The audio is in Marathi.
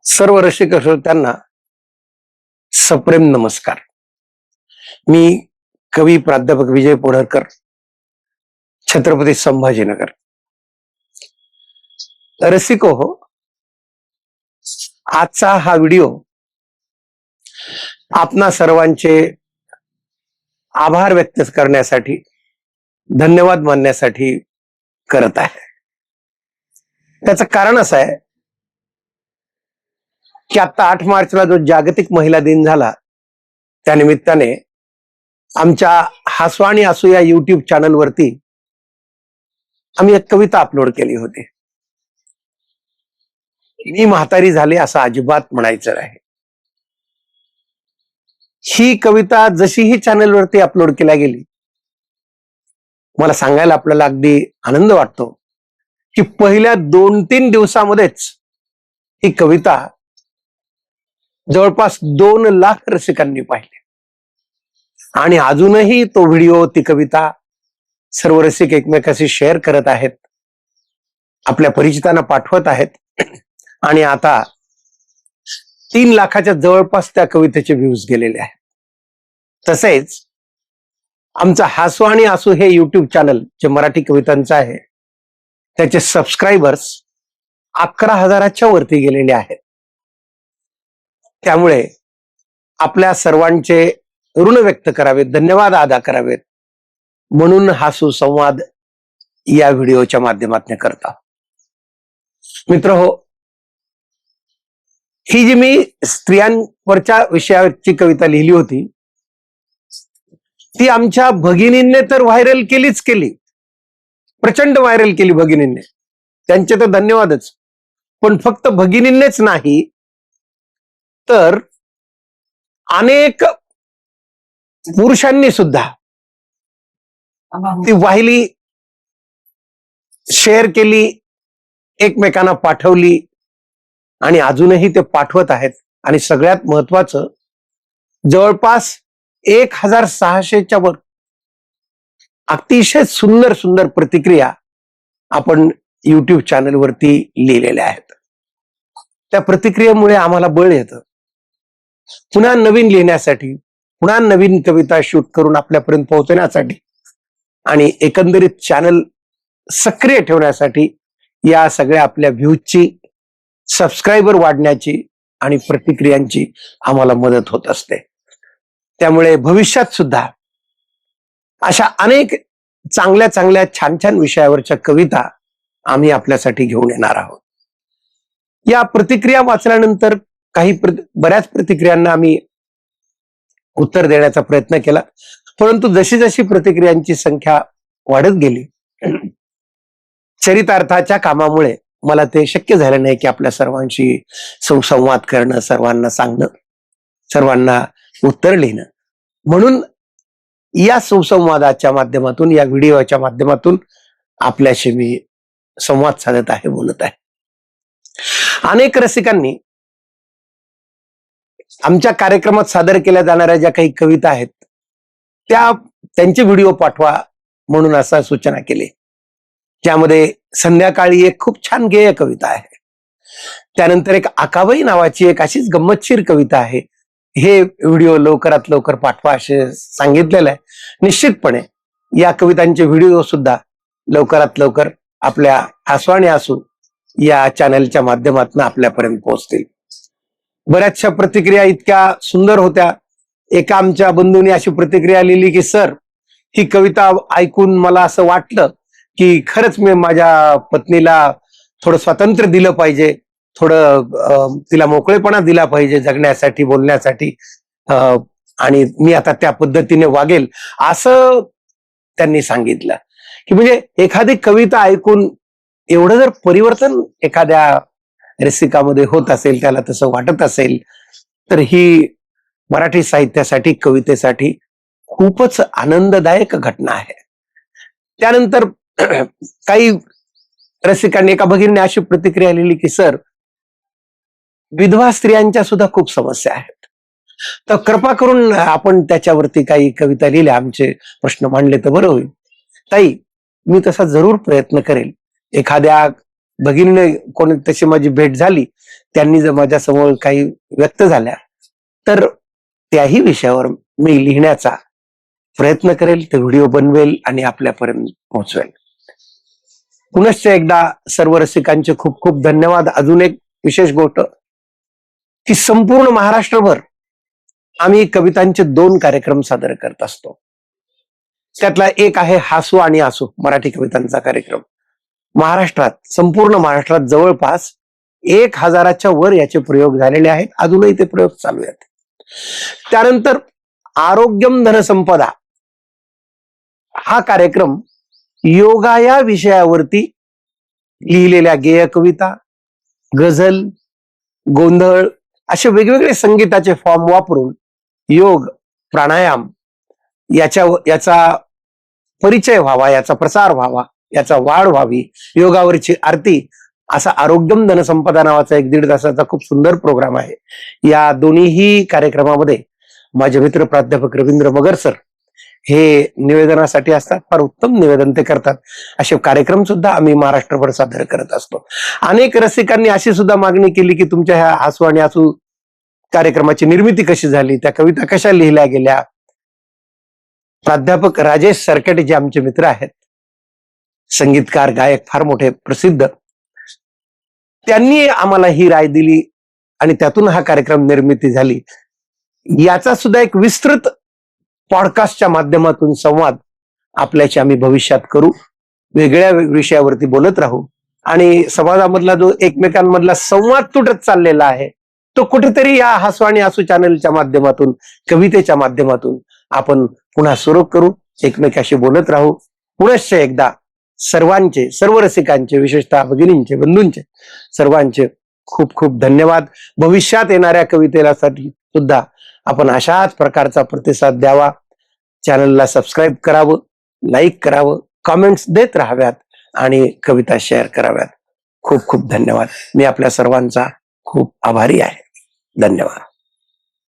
सर्व रसिक श्रोत्यांना सप्रेम नमस्कार. मी कवी प्राध्यापक विजय पोढरकर, छत्रपती संभाजीनगर. रसिको हो, आजचा हा व्हिडिओ आपणा सर्वांचे आभार व्यक्त करण्यासाठी, धन्यवाद मानण्यासाठी करत आहे. त्याचं कारण असं आहे की आता 8 मार्चला जो जागतिक महिला दिन झाला, त्या निमित्ताने आमच्या हसू आणि आसू या युट्यूब चॅनल वरती आम्ही एक कविता अपलोड केली होती. मी म्हातारी झाले असं अजिबात म्हणायचं नाही. ही कविता जशी ही चॅनल वरती अपलोड केल्या गेली, मला सांगायला आपल्याला अगदी आनंद वाटतो की पहिल्या 2-3 दिवसामध्येच ही कविता जवळपास 2 लाख रसिकांनी पाहिले. आणि अजूनही तो व्हिडिओ, ती कविता सर्व रसिक एकमेकांशी शेअर करत आहेत, आपल्या परिचितांना पाठवत आहेत. आणि आता 3 लाखाच्या जवळपास त्या कवितेचे व्ह्यूज गेलेले आहेत. तसेच आमचा हसू आणि आसू हे युट्यूब चॅनल जे मराठी कवितांचं आहे, त्याचे सबस्क्रायबर्स 11,000च्या वरती गेलेले आहेत. त्यामुळे आपल्या सर्वांचे ऋण व्यक्त करावेत, धन्यवाद अदा करावेत म्हणून हा सुसंवाद या व्हिडिओच्या माध्यमातून करता. मित्र हो, ही जी मी स्त्रियांवरच्या विषयावरची कविता लिहिली होती, ती आमच्या भगिनींनी तर व्हायरल केलीच केली, प्रचंड व्हायरल केली भगिनींनी, त्यांचे तर धन्यवादच. पण फक्त भगिनींनीच नाही, तर अनेक पुरुषांनी सुद्धा ती वाहिली, शेअर केली, एकमेकांना पाठवली आणि अजूनही ते पाठवत आहेत. आणि सगळ्यात महत्वाचं, जवळपास 1600च्या वर अतिशय सुंदर सुंदर प्रतिक्रिया आपण युट्यूब चॅनल वरती लिहिलेल्या आहेत. त्या प्रतिक्रियेमुळे आम्हाला बळ येतं पुन्हा नवीन लिहिण्यासाठी, पुन्हा नवीन कविता शूट करून आपल्यापर्यंत पोहोचण्यासाठी आणि एकंदरीत चॅनल सक्रिय ठेवण्यासाठी, या सगळ्या आपल्या व्ह्यूजची, सबस्क्रायबर वाढण्याची आणि प्रतिक्रियांची आम्हाला मदत होत असते. त्यामुळे भविष्यात सुद्धा अशा अनेक चांगल्या चांगल्या छान छान विषयावरच्या कविता आम्ही आपल्यासाठी घेऊन येणार आहोत. या प्रतिक्रिया वाचल्यानंतर बऱ्याच प्रतिक्रियांना आम्ही उत्तर देण्याचा प्रयत्न केला, परंतु जशी जशी प्रतिक्रियांची संख्या वाढत गेली, चरितार्थाच्या कामामुळे मला ते शक्य झालं नाही की आपल्या सर्वांशी सुसंवाद करणं, सर्वांना सांगणं, सर्वांना उत्तर लिहिणं. म्हणून या सुसंवादाच्या माध्यमातून, या व्हिडिओच्या माध्यमातून आपल्याशी मी संवाद साधत आहे, बोलत आहे. अनेक रसिकांनी आमच्या कार्यक्रमात सादर केल्या जाणाऱ्या ज्या काही कविता आहेत, त्यांचे व्हिडिओ पाठवा म्हणून असा सूचना केली. ज्यामध्ये संध्याकाळी एक खूप छान गेय कविता आहे, त्यानंतर एक आकाबाई नावाची एक अशीच गंमतशीर कविता आहे. हे व्हिडिओ लवकरात लवकर पाठवा असे सांगितलेलं आहे. निश्चितपणे या कवितांचे व्हिडिओ सुद्धा लवकरात लवकर आपल्या हसू आणि आसू या चॅनलच्या माध्यमातून आपल्यापर्यंत पोहोचतील. बऱ्याचशा प्रतिक्रिया इतक्या सुंदर होत्या. एका आमच्या बंधूंनी अशी प्रतिक्रिया लिहिली की सर, ही कविता ऐकून मला असं वाटलं की खरंच मी माझ्या पत्नीला थोडं स्वातंत्र्य दिलं पाहिजे, थोडं तिला मोकळेपणा दिला पाहिजे जगण्यासाठी, बोलण्यासाठी, आणि मी आता त्या पद्धतीने वागेल असं त्यांनी सांगितलं. की म्हणजे एखादी कविता ऐकून एवढं जर परिवर्तन एखाद्या रसिकामध्ये होत असेल, त्याला तसं वाटत असेल, तर ही मराठी साहित्यासाठी, कवितेसाठी खूपच आनंददायक घटना आहे. त्यानंतर काही रसिकांनी, एका भगिनीने अशी प्रतिक्रिया लिहिली की सर, विधवा स्त्रियांच्या सुद्धा खूप समस्या आहेत, तर कृपा करून आपण त्याच्यावरती काही कविता लिहिल्या, आमचे प्रश्न मांडले तर बरं होईल. ताई, मी तसा जरूर प्रयत्न करेल. एखाद्या भगिनीने कोणी तशी माझी भेट झाली, त्यांनी जर माझ्यासमोर काही व्यक्त झाल्या तर त्याही विषयावर मी लिहिण्याचा प्रयत्न करेल, ते व्हिडिओ बनवेल आणि आपल्यापर्यंत पोहोचवेल. पुनश्च एकदा सर्व रसिकांचे खूप खूप धन्यवाद. अजून एक विशेष गोष्ट की संपूर्ण महाराष्ट्रभर आम्ही कवितांचे 2 कार्यक्रम सादर करत असतो. त्यातला एक आहे हासू आणि आसू मराठी कवितांचा कार्यक्रम. संपूर्ण महाराष्ट्रात जवळपास 1000च्या वर याचे प्रयोग झालेले आहेत. अजूनही ते प्रयोग चालू आहेत. त्यानंतर आरोग्यम धनसंपदा हा कार्यक्रम योगा या विषयावरती लिहिलेल्या गेय कविता, गझल, गोंधळ असे वेगवेगळे संगीताचे फॉर्म वापरून योग, प्राणायाम याचा परिचय व्हावा, याचा प्रसार व्हावा, याचा वाढ व्हावी, योगावरची आरती, असा आरोग्यम धनसंपदा नावाचा 1-1.5 तासाचा खूप सुंदर प्रोग्राम आहे. या दोन्हीही कार्यक्रमामध्ये माझे मित्र प्राध्यापक रवींद्र मगर सर हे निवेदनासाठी असतात. फार उत्तम निवेदन ते करतात. असे कार्यक्रम सुद्धा आम्ही महाराष्ट्रभर सादर करत असतो. अनेक रसिकांनी अशी सुद्धा मागणी केली की तुमच्या ह्या हासू आणि आसू कार्यक्रमाची निर्मिती कशी झाली, त्या कविता कशा लिहिल्या गेल्या. प्राध्यापक राजेश सरकटे जे आमचे मित्र आहेत, संगीतकार, गायक, फार मोठे प्रसिद्ध, त्यांनी आम्हाला ही राय दिली आणि त्यातून हा कार्यक्रम निर्मिती झाली. याचा सुद्धा एक विस्तृत पॉडकास्टच्या माध्यमातून संवाद आपल्याशी आम्ही भविष्यात करू. वेगळ्या विषयावरती बोलत राहू आणि समाजामधला जो एकमेकांमधला संवाद तुटत चाललेला आहे तो कुठेतरी या हासू आणि आसू चॅनलच्या माध्यमातून, कवितेच्या माध्यमातून आपण पुन्हा सुरू करू, एकमेकाशी बोलत राहू. पुनश्च एकदा सर्व रसिकांचे, विशेषतः भगिनींचे, बंधूंचे सर्वांचे खूप खूप धन्यवाद. भविष्यात येणाऱ्या कवितेसाठी सुद्धा आपण अशाच प्रकारचा प्रतिसाद द्यावा. चॅनलला सबस्क्राईब करावं, लाईक करावं, कमेंट्स देत राहाव्यात आणि कविता शेअर कराव्यात. खूप खूप धन्यवाद. मी आपल्या सर्वांचा खूप आभारी आहे. धन्यवाद.